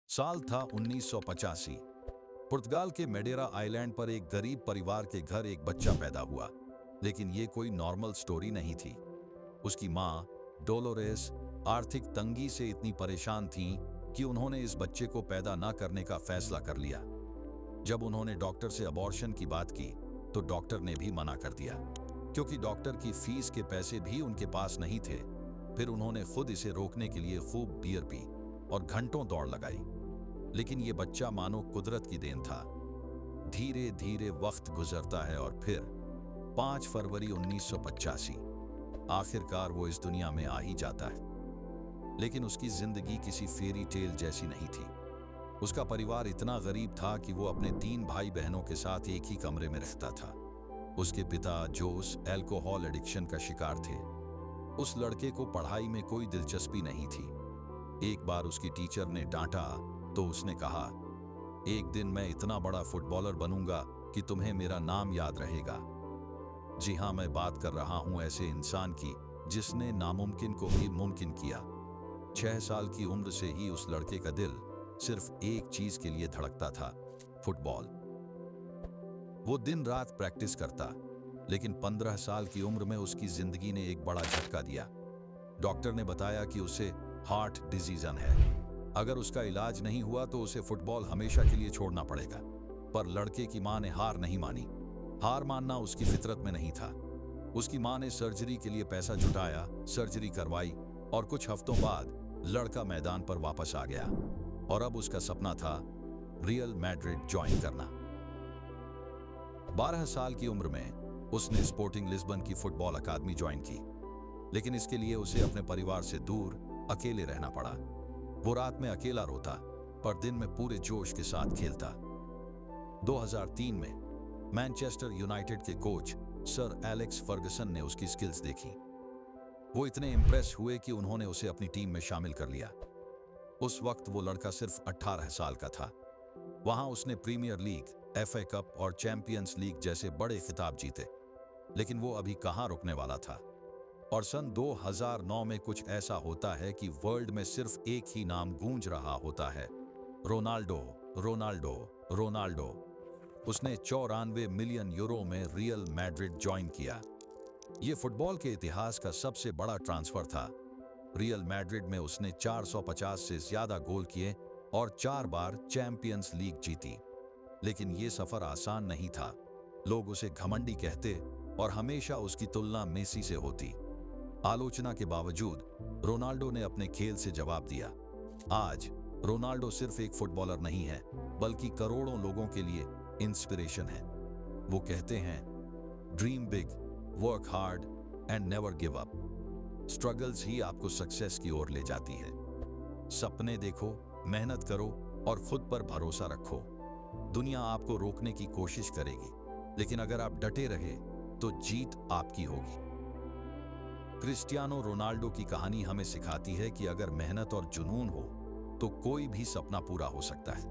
साल था 1985। पुर्तगाल के मेडेरा आइलैंड पर एक गरीब परिवार के घर एक बच्चा पैदा हुआ। लेकिन ये कोई नॉर्मल स्टोरी नहीं थी। उसकी माँ डोलोरेस आर्थिक तंगी से इतनी परेशान थीं कि उन्होंने इस बच्चे को पैदा न करने का फैसला कर लिया। जब उन्होंने डॉक्टर से अबॉर्शन की बात की तो डॉक्टर ने भी मना कर दिया, क्योंकि डॉक्टर की फीस के पैसे भी उनके पास नहीं थे। फिर उन्होंने खुद इसे रोकने के लिए खूब बियर पी और घंटों दौड़ लगाई। लेकिन ये बच्चा मानो कुदरत की देन था। धीरे धीरे वक्त गुजरता है और फिर 5 फरवरी 1985 आखिरकार वो इस दुनिया में आ ही जाता है। लेकिन उसकी जिंदगी किसी फेरी टेल जैसी नहीं थी। उसका परिवार इतना गरीब था कि वो अपने 3 भाई बहनों के साथ एक ही कमरे में रहता था। उसके पिता जोस अल्कोहल एडिक्शन का शिकार थे। उस लड़के को पढ़ाई में कोई दिलचस्पी नहीं थी। एक बार उसकी टीचर ने डांटा तो उसने कहा, एक दिन मैं इतना बड़ा फुटबॉलर बनूंगा कि तुम्हें मेरा नाम याद रहेगा। जी हाँ, मैं बात कर रहा हूं ऐसे इंसान की जिसने नामुमकिन को भी मुमकिन किया। 6 साल की उम्र से ही उस लड़के का दिल सिर्फ एक चीज के लिए धड़कता था, फुटबॉल। वो दिन रात प्रैक्टिस करता, लेकिन 15 साल की उम्र में उसकी जिंदगी ने एक बड़ा झटका दिया। डॉक्टर ने बताया कि उसे हार्ट डिजीजन है। अगर उसका इलाज नहीं हुआ तो उसे फुटबॉल हमेशा के लिए छोड़ना पड़ेगा। पर लड़के की मां ने हार नहीं मानी। हार मानना उसकी फितरत में नहीं था। उसकी मां ने सर्जरी के लिए पैसा जुटाया, सर्जरी करवाई और कुछ हफ्तों बाद लड़का मैदान पर वापस आ गया। और अब उसका सपना था रियल मैड्रिड ज्वाइन करना। 12 साल की उम्र में उसने स्पोर्टिंग लिस्बन की फुटबॉल अकादमी ज्वाइन की। लेकिन इसके लिए उसे अपने परिवार से दूर अकेले रहना पड़ा। वो रात में अकेला रोता, पर दिन में पूरे जोश के साथ खेलता। 2003 में मैनचेस्टर यूनाइटेड के कोच सर एलेक्स फर्गसन ने उसकी स्किल्स देखी। वो इतने इंप्रेस हुए कि उन्होंने उसे अपनी टीम में शामिल कर लिया। उस वक्त वो लड़का सिर्फ 18 साल का था। वहां उसने प्रीमियर लीग, FA कप और चैंपियंस लीग जैसे बड़े खिताब जीते। लेकिन वो अभी कहां रुकने वाला था। और सन 2009 में कुछ ऐसा होता है कि वर्ल्ड में सिर्फ एक ही नाम गूंज रहा होता है, रोनाल्डो, रोनाल्डो, रोनाल्डो। उसने 94 मिलियन यूरो में रियल मैड्रिड ज्वाइन किया। यह फुटबॉल के इतिहास का सबसे बड़ा ट्रांसफर था। रियल मैड्रिड में उसने 450 से ज्यादा गोल किए और 4 बार चैंपियंस लीग जीती। लेकिन यह सफर आसान नहीं था। लोग उसे घमंडी कहते और हमेशा उसकी तुलना मेसी से होती। आलोचना के बावजूद रोनाल्डो ने अपने खेल से जवाब दिया। आज रोनाल्डो सिर्फ एक फुटबॉलर नहीं है, बल्कि करोड़ों लोगों के लिए इंस्पिरेशन है। वो कहते हैं, dream big, work hard and never give up. Struggles ही आपको सक्सेस की ओर ले जाती है। सपने देखो, मेहनत करो और खुद पर भरोसा रखो। दुनिया आपको रोकने की कोशिश करेगी, लेकिन अगर आप डटे रहे तो जीत आपकी होगी। क्रिस्टियानो रोनाल्डो की कहानी हमें सिखाती है कि अगर मेहनत और जुनून हो तो कोई भी सपना पूरा हो सकता है।